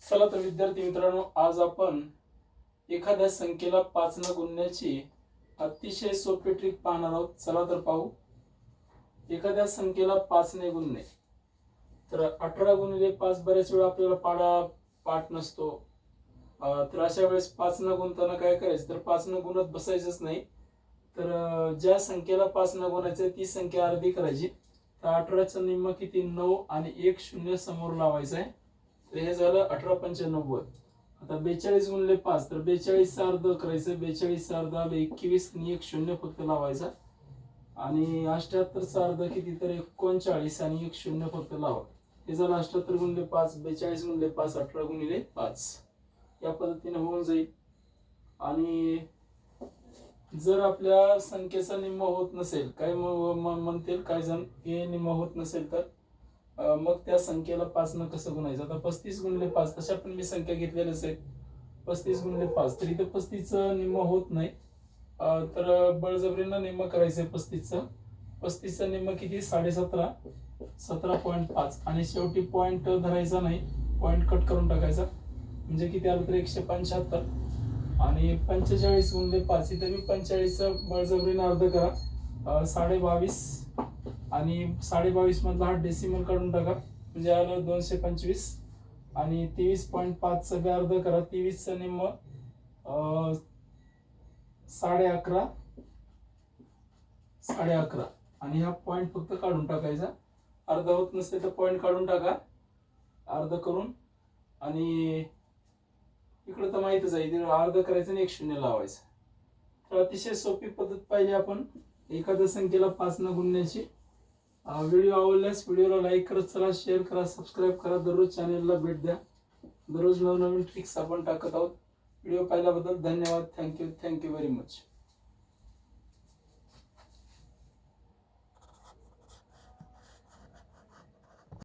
चला तर विद्यार्थी मित्रांनो, आज आपण एखाद्या संख्येला 5 न गुणण्याची अतिशय सोपी ट्रिक पाहणार आहोत. चला तर पाहू. एखाद्या संख्येला 5 ने गुणणे. तर 18 गुणिले 5 बऱ्याच वेळा आपल्याला पाठ नसतो. तर अशा वेळेस 5 न गुणताना काय करायचं, तर 5 न गुणत बसायचंच नाही. तर ज्या संख्येला 5 न गुणायचं ती संख्या अर्धी करायची. तर 18चा निम्मा किती, 9 आणि 1 0 समोर लावायचं आहे. तर हे झालं 18 पंचे 90. आता 42 गुणिले 5, तर 42 चा अर्ध करायचं. 42 चा अर्ध आलं 21 आणि 1 0 फक्त लावायचा. आणि 78 चा अर्ध किती, तर 39 आणि 1 0 फक्त लावा. हे झालं 78 गुणिले 5, 42 गुणिले 5, 18 गुणिले 5. या पद्धतीने होऊन जाईल. आणि जर आपल्या संख्येचा निम्मा होत नसेल, काय म्हणतील काय जण, हे निम्मा होत नसेल, तर मग त्या संख्येला 5 न कसं गुणायचं. आता 35 गुणिले 5, तशा पण मी संख्या घेतलेल्याच आहेत. 35 गुणिले 5, तर इथं 35 निम्मा होत नाही. तर बळजबरीनं निम्मा करायचंय 35चं. 35चा निम्मा किती, 17.5, 17.5. आणि शेवटी पॉइंट धरायचा नाही, पॉइंट कट करून टाकायचा. म्हणजे किती आलं तर 175. आणि 45 गुणिले 5, इथे मी 45चं बळजबरीनं अर्ध करा. 22.5 आणि 22.5 मधला हा डेसिमल काढून टाका, म्हणजे आलं 225. आणि 23.5चं बी अर्ध करा. 23चं निम्म 11.5 आणि हा पॉइंट फक्त काढून टाकायचा. अर्ध होत नसते तर पॉइंट काढून टाका अर्ध करून. आणि इकडं तर माहितच आहे, अर्ध करायचं आणि 1 0 लावायचं. तर अतिशय सोपी पद्धत पाहिली आपण एखाद्या संख्येला 5 न गुणण्याची. व्हिडिओ आवडल्यास व्हिडिओला लाईक करत चला, शेअर करा, सबस्क्राईब करा. दररोज चॅनेलला भेट द्या. दररोज नवनवीन ट्रिक्स आपण टाकत आहोत. व्हिडिओ पाहिल्याबद्दल धन्यवाद. Thank you very much.